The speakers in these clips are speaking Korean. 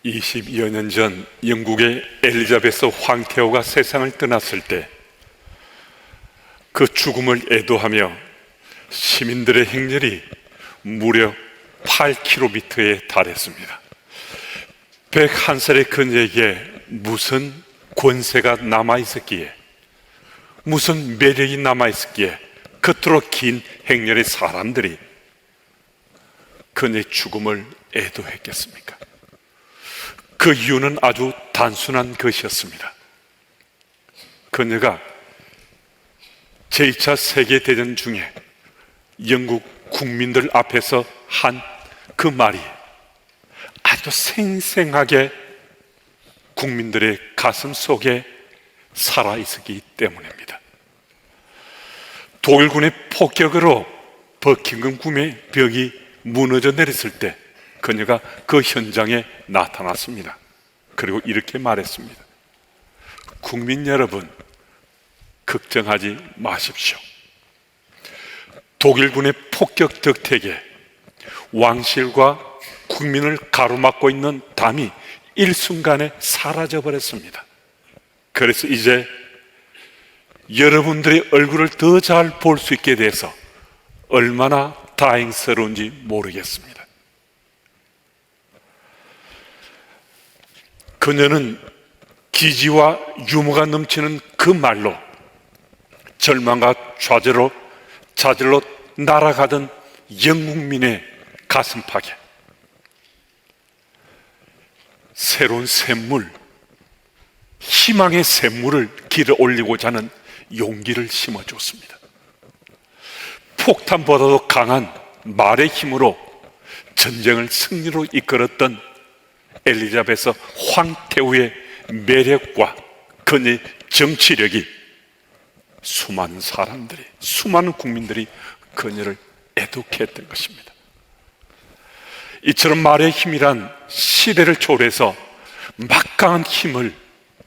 20여 년 전 영국의 엘리자베스 황태호가 세상을 떠났을 때 그 죽음을 애도하며 시민들의 행렬이 무려 8km에 달했습니다. 101살의 그녀에게 무슨 권세가 남아있었기에, 무슨 매력이 남아있었기에 그토록 긴 행렬의 사람들이 그녀의 죽음을 애도했겠습니까? 그 이유는 아주 단순한 것이었습니다. 그녀가 제2차 세계대전 중에 영국 국민들 앞에서 한 그 말이 아주 생생하게 국민들의 가슴 속에 살아있었기 때문입니다. 독일군의 폭격으로 버킹엄 궁의 벽이 무너져 내렸을 때 그녀가 그 현장에 나타났습니다. 그리고 이렇게 말했습니다. 국민 여러분, 걱정하지 마십시오. 독일군의 폭격 덕택에 왕실과 국민을 가로막고 있는 담이 일순간에 사라져버렸습니다. 그래서 이제 여러분들의 얼굴을 더 잘 볼 수 있게 돼서 얼마나 다행스러운지 모르겠습니다. 그녀는 기지와 유머가 넘치는 그 말로 절망과 좌절로 날아가던 영국민의 가슴팍에 새로운 샘물, 희망의 샘물을 길어 올리고자 하는 용기를 심어줬습니다. 폭탄보다도 강한 말의 힘으로 전쟁을 승리로 이끌었던 엘리자베스 황태후의 매력과 그녀의 정치력이 수많은 사람들이, 수많은 국민들이 그녀를 애독했던 것입니다. 이처럼 말의 힘이란 시대를 초월해서 막강한 힘을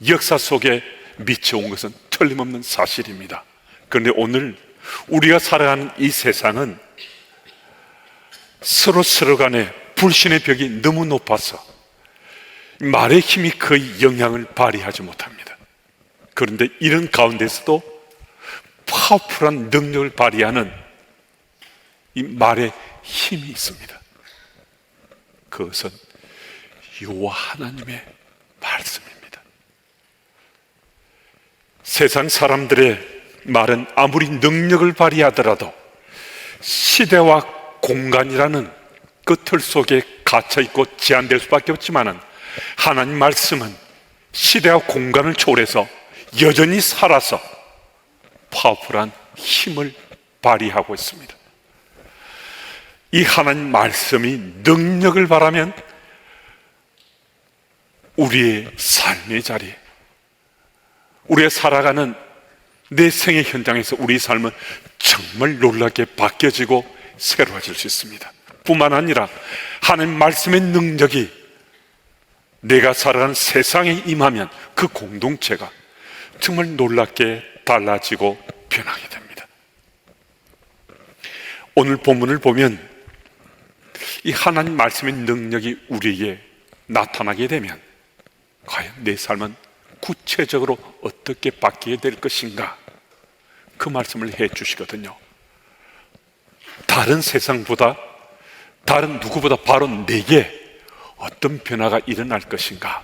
역사 속에 미쳐온 것은 틀림없는 사실입니다. 그런데 오늘 우리가 살아가는 이 세상은 서로 간에 불신의 벽이 너무 높아서 말의 힘이 거의 영향을 발휘하지 못합니다. 그런데 이런 가운데서도 파워풀한 능력을 발휘하는 이 말의 힘이 있습니다. 그것은 여호와 하나님의 말씀입니다. 세상 사람들의 말은 아무리 능력을 발휘하더라도 시대와 공간이라는 그 틀 속에 갇혀있고 제한될 수밖에 없지만 하나님 말씀은 시대와 공간을 초월해서 여전히 살아서 파워풀한 힘을 발휘하고 있습니다. 이 하나님 말씀이 능력을 발하면 우리의 삶의 자리, 우리가 살아가는 내 생의 현장에서 우리의 삶은 정말 놀랍게 바뀌어지고 새로워질 수 있습니다. 뿐만 아니라 하나님 말씀의 능력이 내가 살아가는 세상에 임하면 그 공동체가 정말 놀랍게 달라지고 변하게 됩니다. 오늘 본문을 보면 이 하나님 말씀의 능력이 우리에게 나타나게 되면 과연 내 삶은 구체적으로 어떻게 바뀌게 될 것인가, 그 말씀을 해 주시거든요. 다른 세상보다, 다른 누구보다 바로 내게 어떤 변화가 일어날 것인가,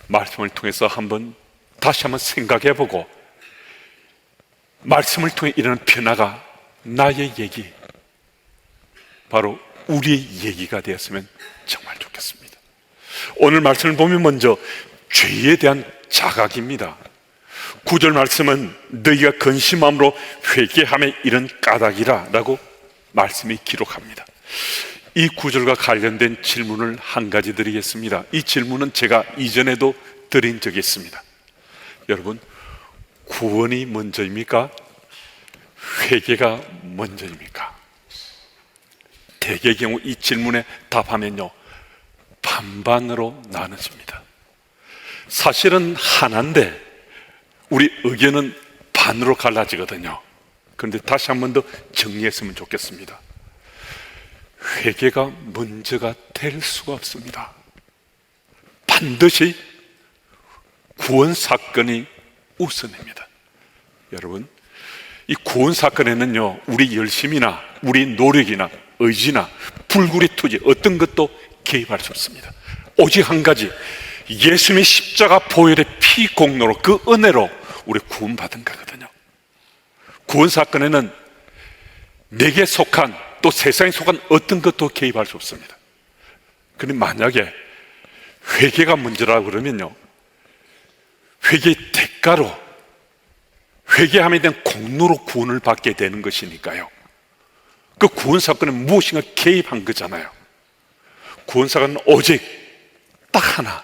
말씀을 통해서 다시 한번 생각해 보고 말씀을 통해 일어나는 변화가 나의 얘기, 바로 우리의 얘기가 되었으면 정말 좋겠습니다. 오늘 말씀을 보면 먼저 죄에 대한 자각입니다. 9절 말씀은 너희가 근심함으로 회개함에 이른 까닭이라 라고 말씀이 기록합니다. 이 9절과 관련된 질문을 한 가지 드리겠습니다. 이 질문은 제가 이전에도 드린 적이 있습니다. 여러분, 구원이 먼저입니까? 회개가 먼저입니까? 대개의 경우 이 질문에 답하면요, 반반으로 나눠집니다. 사실은 하나인데 우리 의견은 반으로 갈라지거든요. 그런데 다시 한 번 더 정리했으면 좋겠습니다. 회개가 먼저가 될 수가 없습니다. 반드시 구원 사건이 우선입니다. 여러분, 이 구원 사건에는요, 우리 열심이나 우리 노력이나 의지나 불굴의 투지 어떤 것도 개입할 수 없습니다. 오직 한 가지, 예수님의 십자가 보혈의 피 공로로 그 은혜로 우리 구원받은 거거든요. 구원 사건에는 내게 속한 또 세상에 속한 어떤 것도 개입할 수 없습니다. 그런데 만약에 회개가 문제라고 그러면요, 회개의 대가로 회개함에 대한 공로로 구원을 받게 되는 것이니까요, 그 구원 사건에 무엇인가 개입한 거잖아요. 구원 사건은 오직 딱 하나,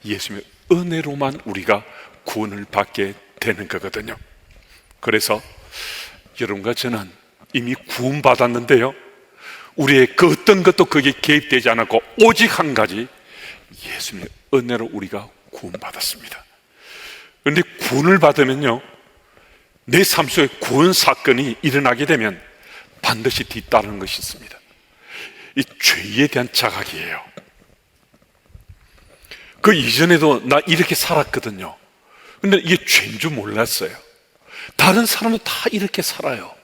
예수님의 은혜로만 우리가 구원을 받게 되는 거거든요. 그래서 여러분과 저는 이미 구원받았는데요, 우리의 그 어떤 것도 거기에 개입되지 않았고 오직 한 가지, 예수님의 은혜로 우리가 구원받았습니다. 그런데 구원을 받으면요, 내 삶 속에 구원 사건이 일어나게 되면 반드시 뒤따르는 것이 있습니다. 이 죄에 대한 자각이에요. 그 이전에도 나 이렇게 살았거든요. 근데 이게 죄인 줄 몰랐어요. 다른 사람도 다 이렇게 살아요.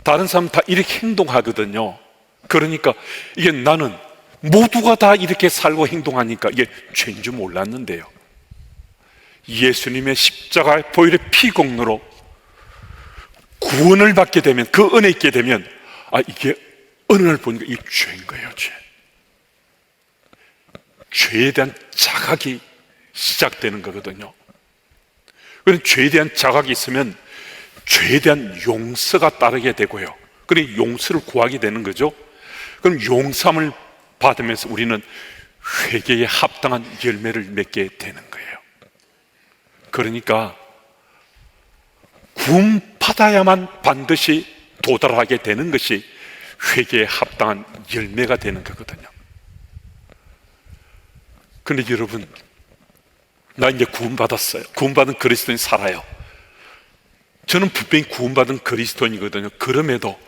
다른 사람 다 이렇게 행동하거든요. 그러니까 이게 나는 모두가 다 이렇게 살고 행동하니까 이게 죄인 줄 몰랐는데요, 예수님의 십자가의 보혈의 피 공로로 구원을 받게 되면, 그 은혜 있게 되면, 아, 이게 어느 날 보니까 이게 죄인 거예요. 죄에 대한 자각이 시작되는 거거든요. 그런 죄에 대한 자각이 있으면 죄에 대한 용서가 따르게 되고요, 그래 용서를 구하게 되는 거죠. 그럼 용서함을 받으면서 우리는 회개에 합당한 열매를 맺게 되는 거예요. 그러니까 구원받아야만 반드시 도달하게 되는 것이 회개에 합당한 열매가 되는 거거든요. 그런데 여러분, 나 이제 구원받았어요. 구원받은 그리스도인 살아요. 저는 분명히 구원받은 그리스도인이거든요. 그럼에도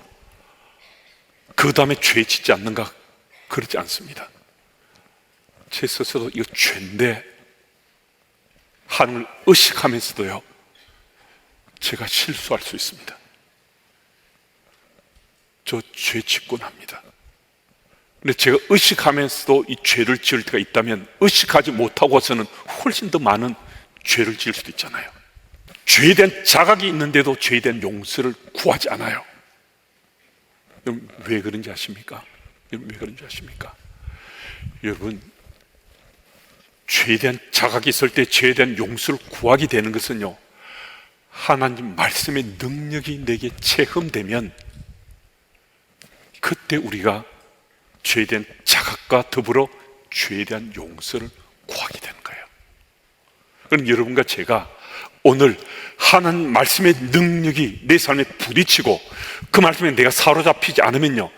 그 다음에 죄 짓지 않는가? 그렇지 않습니다. 제 스스로 이거 죄인데 하나님을 의식하면서도요, 제가 실수할 수 있습니다. 저 죄 짓곤 합니다. 근데 제가 의식하면서도 이 죄를 지을 때가 있다면, 의식하지 못하고서는 훨씬 더 많은 죄를 지을 수도 있잖아요. 죄에 대한 자각이 있는데도 죄에 대한 용서를 구하지 않아요. 왜 그런지 아십니까? 왜 그런지 아십니까? 여러분, 죄에 대한 자각이 있을 때 죄에 대한 용서를 구하게 되는 것은요, 하나님 말씀의 능력이 내게 체험되면 그때 우리가 죄에 대한 자각과 더불어 죄에 대한 용서를 구하게 되는 거예요. 그럼 여러분과 제가 오늘 하나님 말씀의 능력이 내 삶에 부딪히고 그 말씀에 내가 사로잡히지 않으면요,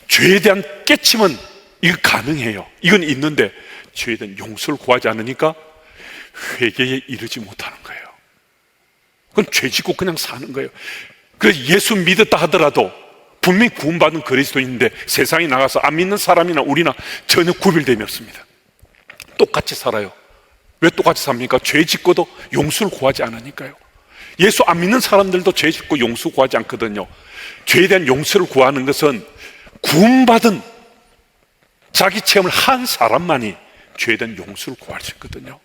죄에 대한 깨침은 이거 가능해요. 이건 있는데 죄에 대한 용서를 구하지 않으니까 회개에 이르지 못하는 거예요. 그건 죄 짓고 그냥 사는 거예요. 그래서 예수 믿었다 하더라도 분명히 구원받은 그리스도인인데 세상에 나가서 안 믿는 사람이나 우리나 전혀 구별됨이 없습니다. 똑같이 살아요. 왜 똑같이 삽니까? 죄 짓고도 용서를 구하지 않으니까요. 예수 안 믿는 사람들도 죄 짓고 용서 구하지 않거든요. 죄에 대한 용서를 구하는 것은 구원받은 자기 체험을 한 사람만이 죄에 대한 용서를 구할 수 있거든요.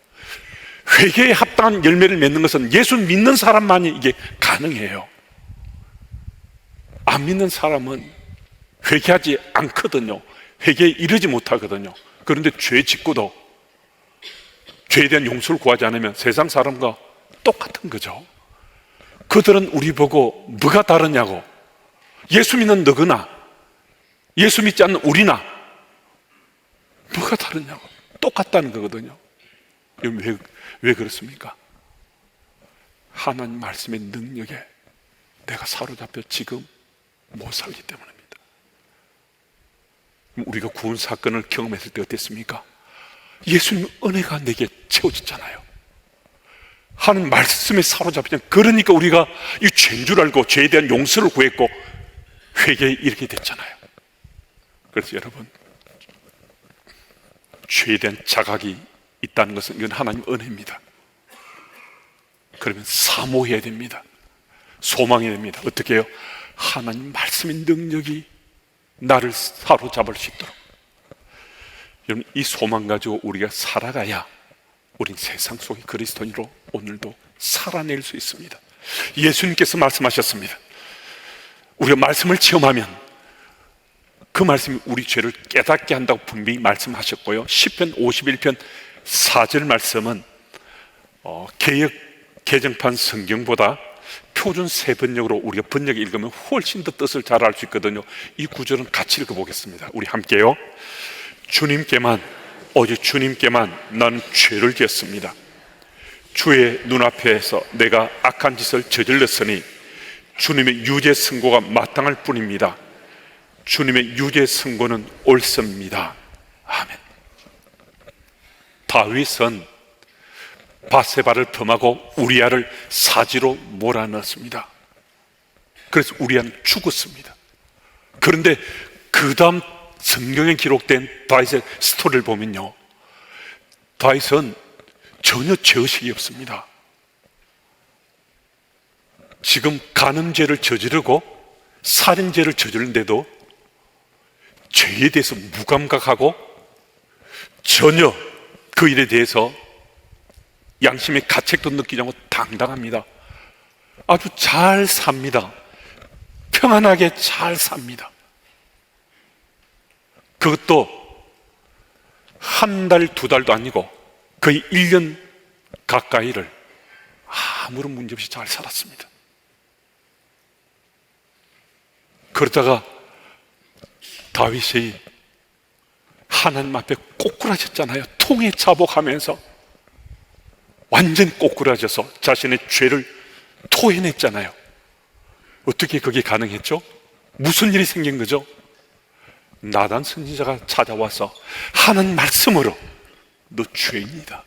회개에 합당한 열매를 맺는 것은 예수 믿는 사람만이 이게 가능해요. 안 믿는 사람은 회개하지 않거든요. 회개에 이르지 못하거든요. 그런데 죄 짓고도 죄에 대한 용서를 구하지 않으면 세상 사람과 똑같은 거죠. 그들은 우리 보고 뭐가 다르냐고, 예수 믿는 너거나 예수 믿지 않는 우리나 뭐가 다르냐고, 똑같다는 거거든요. 왜 그렇습니까? 하나님 말씀의 능력에 내가 사로잡혀 지금 못 살기 때문입니다. 우리가 구원 사건을 경험했을 때 어땠습니까? 예수님 은혜가 내게 채워졌잖아요. 하나님 말씀에 사로잡히잖아요. 그러니까 우리가 이 죄인 줄 알고 죄에 대한 용서를 구했고 회개에 이르게 됐잖아요. 그래서 여러분, 죄에 대한 자각이 있다는 것은 이건 하나님 은혜입니다. 그러면 사모해야 됩니다. 소망해야 됩니다. 어떻게 해요? 하나님 말씀의 능력이 나를 사로잡을 수 있도록. 여러분, 이 소망 가지고 우리가 살아가야 우린 세상 속의 그리스도인으로 오늘도 살아낼 수 있습니다. 예수님께서 말씀하셨습니다. 우리가 말씀을 체험하면 그 말씀이 우리 죄를 깨닫게 한다고 분명히 말씀하셨고요. 시편 51편 4절 말씀은 개역 개정판 성경보다 표준 세번역으로 우리가 번역에 읽으면 훨씬 더 뜻을 잘 알 수 있거든요. 이 구절은 같이 읽어보겠습니다. 우리 함께요. 주님께만, 오직 주님께만 나는 죄를 지었습니다. 주의 눈앞에서 내가 악한 짓을 저질렀으니 주님의 유죄 선고가 마땅할 뿐입니다. 주님의 유죄 선고는 옳습니다. 아멘. 다윗은 바세바를 범하고 우리아를 사지로 몰아넣었습니다. 그래서 우리아는 죽었습니다. 그런데 그 다음 성경에 기록된 다윗의 스토리를 보면요, 다윗은 전혀 죄의식이 없습니다. 지금 간음죄를 저지르고 살인죄를 저지르는데도 죄에 대해서 무감각하고 전혀 그 일에 대해서 양심의 가책도 느끼지 않고 당당합니다. 아주 잘 삽니다. 평안하게 잘 삽니다. 그것도 한 달, 두 달도 아니고 거의 1년 가까이를 아무런 문제 없이 잘 살았습니다. 그러다가 다윗이 하나님 앞에 꼬꾸라졌잖아요. 통에 자복하면서 완전 꼬꾸라져서 자신의 죄를 토해냈잖아요. 어떻게 그게 가능했죠? 무슨 일이 생긴 거죠? 나단 선지자가 찾아와서 하는 말씀으로 너 죄인이다.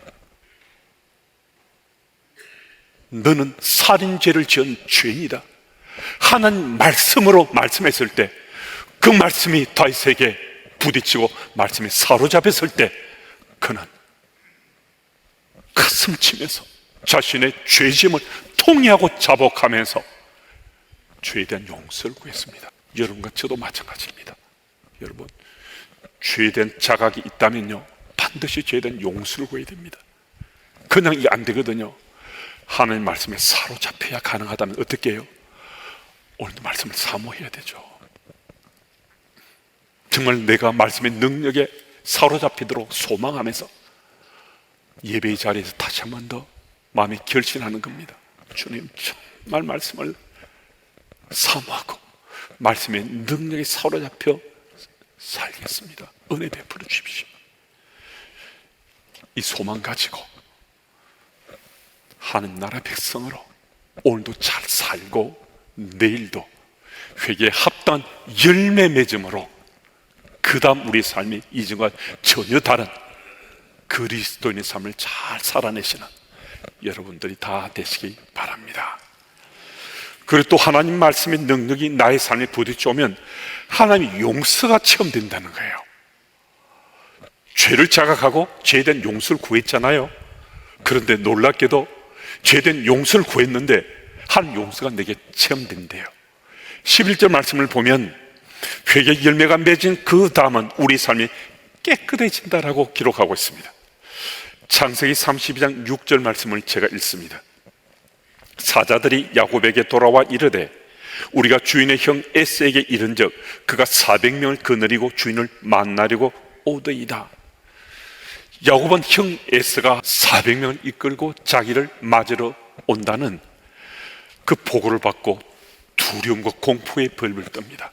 너는 살인죄를 지은 죄인이다. 하는 말씀으로 말씀했을 때 그 말씀이 다윗에게 부딪히고 말씀에 사로잡혔을 때 그는 가슴 치면서 자신의 죄짐을 통회하고 자복하면서 죄에 대한 용서를 구했습니다. 여러분과 저도 마찬가지입니다. 여러분, 죄에 대한 자각이 있다면요, 반드시 죄에 대한 용서를 구해야 됩니다. 그냥 이게 안 되거든요. 하나님 말씀에 사로잡혀야 가능하다면 어떻게 해요? 오늘도 말씀을 사모해야 되죠. 정말 내가 말씀의 능력에 사로잡히도록 소망하면서 예배의 자리에서 다시 한 번 더 마음에 결심하는 겁니다. 주님, 정말 말씀을 사모하고 말씀의 능력에 사로잡혀 살겠습니다. 은혜 베풀어 주십시오. 이 소망 가지고 하나님 나라 백성으로 오늘도 잘 살고 내일도 회개에 합당한 열매 맺음으로 그 다음 우리 삶이 이전과 전혀 다른 그리스도인의 삶을 잘 살아내시는 여러분들이 다 되시기 바랍니다. 그리고 또 하나님 말씀의 능력이 나의 삶에 부딪혀오면 하나님의 용서가 체험된다는 거예요. 죄를 자각하고 죄에 대한 용서를 구했잖아요. 그런데 놀랍게도 죄에 대한 용서를 구했는데 하나님 용서가 내게 체험된대요. 11절 말씀을 보면 회개 열매가 맺은 그 다음은 우리 삶이 깨끗해진다라고 기록하고 있습니다. 창세기 32장 6절 말씀을 제가 읽습니다. 사자들이 야곱에게 돌아와 이르되 우리가 주인의 형 에스에게 이른즉 그가 400명을 거느리고 주인을 만나려고 오더이다. 야곱은 형 에스가 400명을 이끌고 자기를 맞으러 온다는 그 보고를 받고 두려움과 공포에 벌벌 떱니다.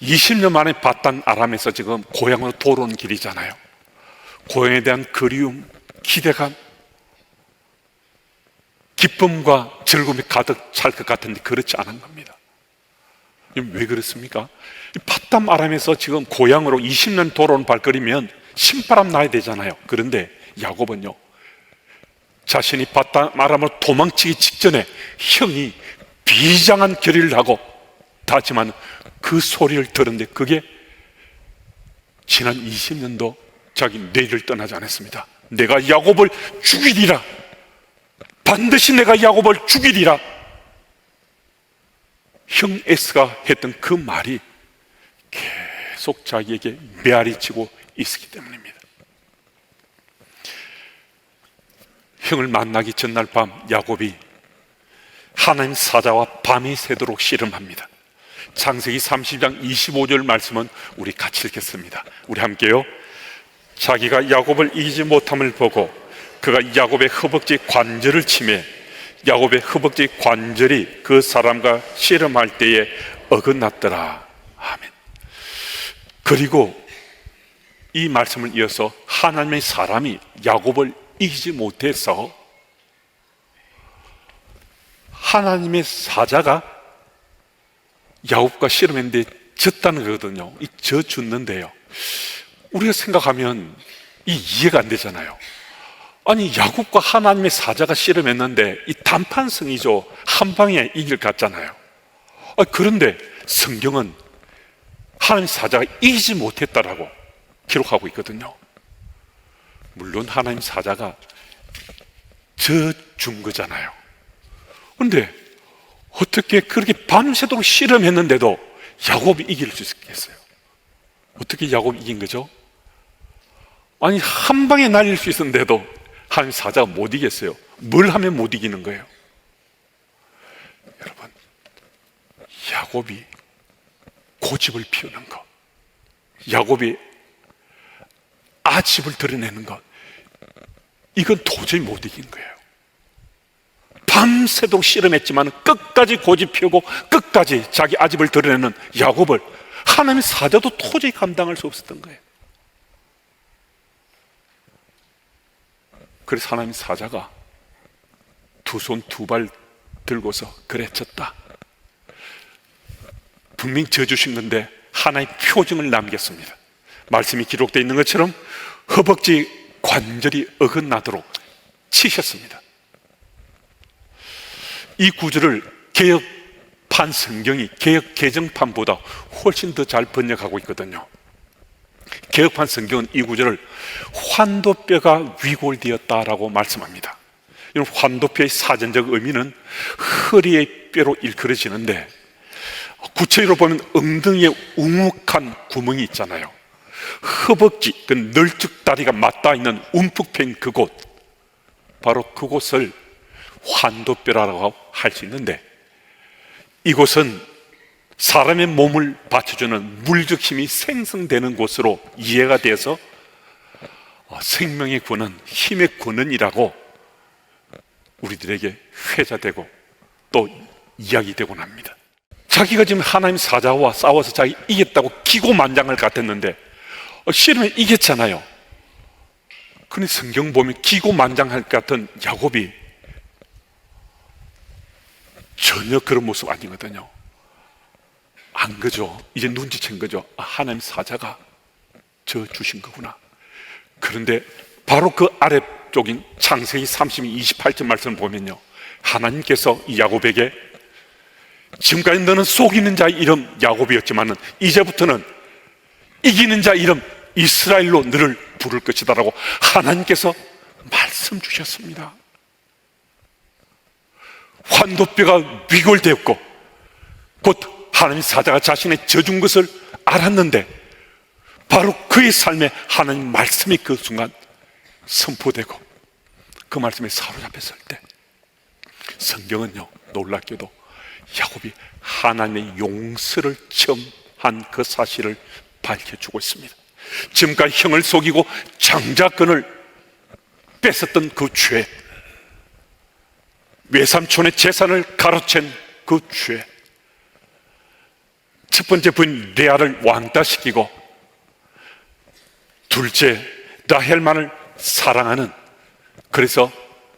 20년 만에 바단 아람에서 지금 고향으로 돌아온 길이잖아요. 고향에 대한 그리움, 기대감, 기쁨과 즐거움이 가득 찰 것 같은데 그렇지 않은 겁니다. 왜 그렇습니까? 바단 아람에서 지금 고향으로 20년 돌아온 발걸이면 신바람 나야 되잖아요. 그런데 야곱은요, 자신이 바단 아람으로 도망치기 직전에 형이 비장한 결의를 하고 다짐하는 그 소리를 들었는데 그게 지난 20년도 자기 뇌를 떠나지 않았습니다. 내가 야곱을 죽이리라. 반드시 내가 야곱을 죽이리라. 형 에서가 했던 그 말이 계속 자기에게 메아리치고 있었기 때문입니다. 형을 만나기 전날 밤 야곱이 하나님 사자와 밤이 새도록 씨름합니다. 창세기 30장 25절 말씀은 우리 같이 읽겠습니다. 우리 함께요. 자기가 야곱을 이기지 못함을 보고 그가 야곱의 허벅지 관절을 치매 야곱의 허벅지 관절이 그 사람과 씨름할 때에 어긋났더라. 아멘. 그리고 이 말씀을 이어서 하나님의 사람이 야곱을 이기지 못해서 하나님의 사자가 야곱과 씨름했는데 졌다는 거거든요. 이 져 죽는데요. 우리가 생각하면 이해가 안 되잖아요. 아니 야곱과 하나님의 사자가 씨름했는데 이 단판승이죠. 한 방에 이길 것 같잖아요. 그런데 성경은 하나님의 사자가 이기지 못했다라고 기록하고 있거든요. 물론 하나님 사자가 져준 거잖아요. 그런데 어떻게 그렇게 밤새도록 씨름했는데도 야곱이 이길 수 있겠어요? 어떻게 야곱이 이긴 거죠? 아니 한 방에 날릴 수 있었는데도 하나님 사자가 못 이겼어요. 뭘 하면 못 이기는 거예요? 여러분, 야곱이 고집을 피우는 것, 야곱이 아집을 드러내는 것, 이건 도저히 못 이긴 거예요. 밤새도록 씨름했지만 끝까지 고집 피우고 끝까지 자기 아집을 드러내는 야곱을 하나님의 사자도 도저히 감당할 수 없었던 거예요. 그래서 하나님 사자가 두 손 두 발 들고서 그래 졌다. 분명히 져주신 건데 하나의 표징을 남겼습니다. 말씀이 기록되어 있는 것처럼 허벅지 관절이 어긋나도록 치셨습니다. 이 구절을 개혁판 성경이 개혁 개정판보다 훨씬 더 잘 번역하고 있거든요. 개혁판 성경은 이 구절을 환도뼈가 위골되었다라고 말씀합니다. 이런 환도뼈의 사전적 의미는 허리의 뼈로 일컬어지는데 구체적으로 보면 엉덩이에 우묵한 구멍이 있잖아요. 허벅지, 그 널쭉다리가 맞닿아 있는 움푹 패인 그곳, 바로 그곳을 환도뼈라고 할 수 있는데 이곳은 사람의 몸을 받쳐주는 물적 힘이 생성되는 곳으로 이해가 돼서 생명의 근원, 힘의 근원이라고 우리들에게 회자되고 또 이야기되곤 합니다. 자기가 지금 하나님 사자와 싸워서 자기 이겼다고 기고만장할 것 같았는데 씨름에 이겼잖아요. 그런데 성경 보면 기고만장할 것 같은 야곱이 전혀 그런 모습 아니거든요. 안 그죠? 이제 눈치챈 거죠. 하나님 사자가 저 주신 거구나. 그런데 바로 그 아래쪽인 창세기 32, 28절 말씀을 보면요, 하나님께서 이 야곱에게 지금까지 너는 속이는 자 이름 야곱이었지만 이제부터는 이기는 자 이름 이스라엘로 너를 부를 것이다 라고 하나님께서 말씀 주셨습니다. 환도뼈가 위골되었고 곧 하나님 사자가 자신의 져준 것을 알았는데 바로 그의 삶에 하나님 말씀이 그 순간 선포되고 그 말씀에 사로잡혔을 때 성경은요 놀랍게도 야곱이 하나님의 용서를 체험한 그 사실을 밝혀주고 있습니다. 지금까지 형을 속이고 장자권을 뺏었던 그 죄, 외삼촌의 재산을 가로챈 그 죄, 첫 번째 부인 레아를 왕따시키고 둘째 라헬만을 사랑하는, 그래서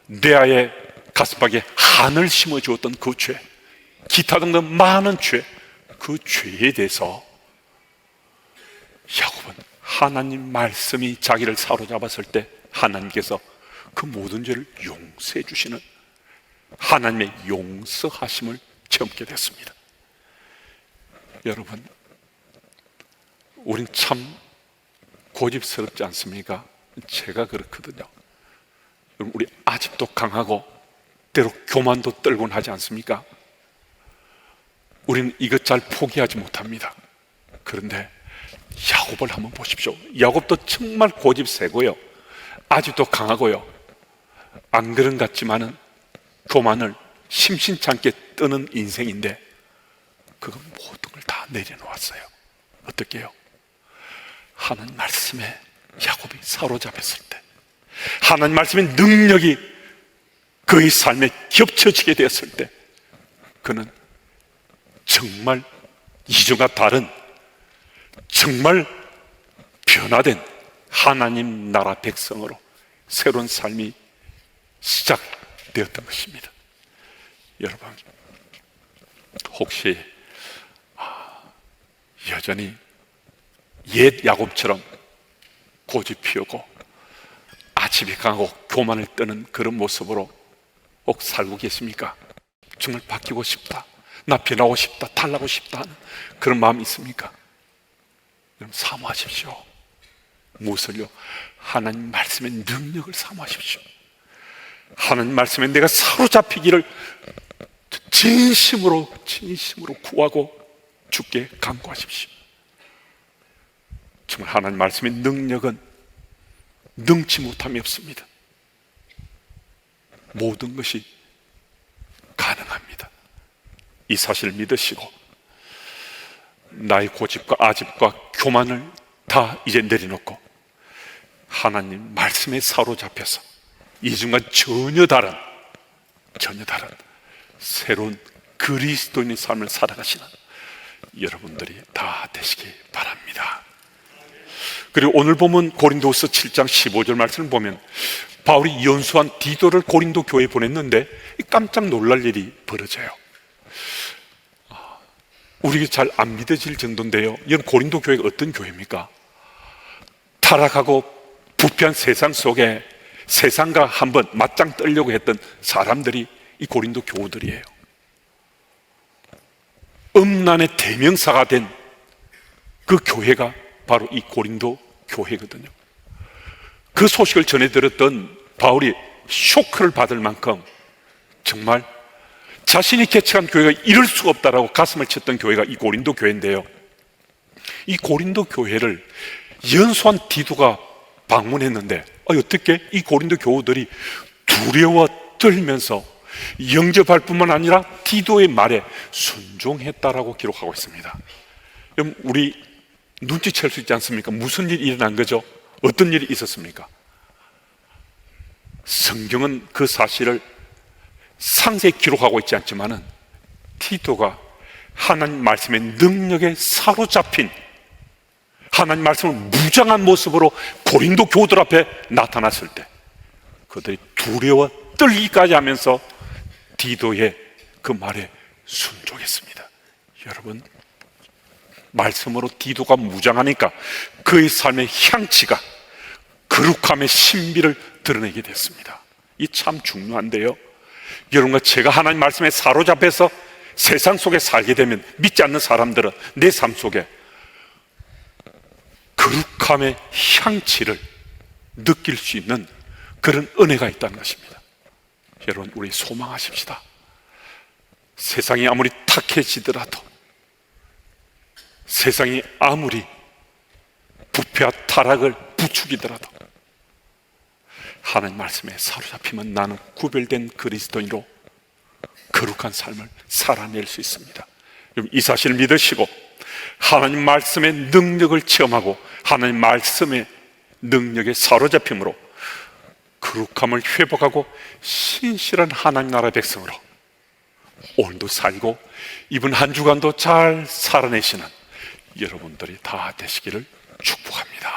레아의 가슴팍에 한을 심어주었던 그 죄, 기타 등등 많은 죄, 그 죄에 대해서 야곱은 하나님 말씀이 자기를 사로잡았을 때 하나님께서 그 모든 죄를 용서해 주시는 하나님의 용서하심을 체험하게 됐습니다. 여러분, 우린 참 고집스럽지 않습니까? 제가 그렇거든요. 우리 아직도 강하고 때로 교만도 떨곤 하지 않습니까? 우리는 이것 잘 포기하지 못합니다. 그런데 야곱을 한번 보십시오. 야곱도 정말 고집 세고요, 아직도 강하고요, 안 그런 것 같지만은 교만을 심심찮게 뜨는 인생인데 그건 모든 걸 다 내려놓았어요. 어떻게 해요? 하나님 말씀에 야곱이 사로잡혔을 때, 하나님 말씀의 능력이 그의 삶에 겹쳐지게 되었을 때, 그는 정말 이전과 다른, 정말 변화된 하나님 나라 백성으로 새로운 삶이 시작되었던 것입니다. 여러분, 혹시 여전히 옛 야곱처럼 고집 피우고 아집이 강하고 교만을 떠는 그런 모습으로 꼭 살고 계십니까? 정말 바뀌고 싶다, 나 변하고 싶다, 달라고 싶다 하는 그런 마음이 있습니까? 여러분, 사모하십시오. 무엇을요? 하나님 말씀의 능력을 사모하십시오. 하나님 말씀에 내가 사로잡히기를 진심으로 구하고 주께 간구하십시오. 정말 하나님 말씀의 능력은 능치 못함이 없습니다. 모든 것이 가능합니다. 이 사실을 믿으시고 나의 고집과 아집과 교만을 다 이제 내려놓고 하나님 말씀에 사로잡혀서 이 순간 전혀 다른 새로운 그리스도인의 삶을 살아가시는 여러분들이 다 되시기 바랍니다. 그리고 오늘 보면 고린도후서 7장 15절 말씀을 보면 바울이 연수한 디도를 고린도 교회에 보냈는데 깜짝 놀랄 일이 벌어져요. 우리가 잘 안 믿어질 정도인데요, 이건 고린도 교회가 어떤 교회입니까? 타락하고 부패한 세상 속에 세상과 한번 맞짱 뜨려고 했던 사람들이 이 고린도 교우들이에요. 음란의 대명사가 된 그 교회가 바로 이 고린도 교회거든요. 그 소식을 전해 들었던 바울이 쇼크를 받을 만큼 정말 자신이 개척한 교회가 이럴 수가 없다라고 가슴을 쳤던 교회가 이 고린도 교회인데요, 이 고린도 교회를 연수한 디도가 방문했는데 어떻게 이 고린도 교우들이 두려워 떨면서 영접할 뿐만 아니라 디도의 말에 순종했다라고 기록하고 있습니다. 그럼 우리 눈치챌 수 있지 않습니까? 무슨 일이 일어난 거죠? 어떤 일이 있었습니까? 성경은 그 사실을 상세히 기록하고 있지 않지만은 디도가 하나님 말씀의 능력에 사로잡힌, 하나님 말씀을 무장한 모습으로 고린도 교우들 앞에 나타났을 때 그들이 두려워 떨기까지 하면서 디도의 그 말에 순종했습니다. 여러분, 말씀으로 디도가 무장하니까 그의 삶의 향치가 거룩함의 신비를 드러내게 됐습니다. 이 참 중요한데요, 여러분과 제가 하나님 말씀에 사로잡혀서 세상 속에 살게 되면 믿지 않는 사람들은 내 삶 속에 거룩함의 향치를 느낄 수 있는 그런 은혜가 있다는 것입니다. 여러분, 우리 소망하십시다. 세상이 아무리 탁해지더라도, 세상이 아무리 부패와 타락을 부추기더라도 하나님 말씀에 사로잡히면 나는 구별된 그리스도인으로 거룩한 삶을 살아낼 수 있습니다. 이 사실을 믿으시고 하나님 말씀의 능력을 체험하고 하나님 말씀의 능력에 사로잡힘으로 거룩함을 회복하고 신실한 하나님 나라 백성으로 오늘도 살고 이번 한 주간도 잘 살아내시는 여러분들이 다 되시기를 축복합니다.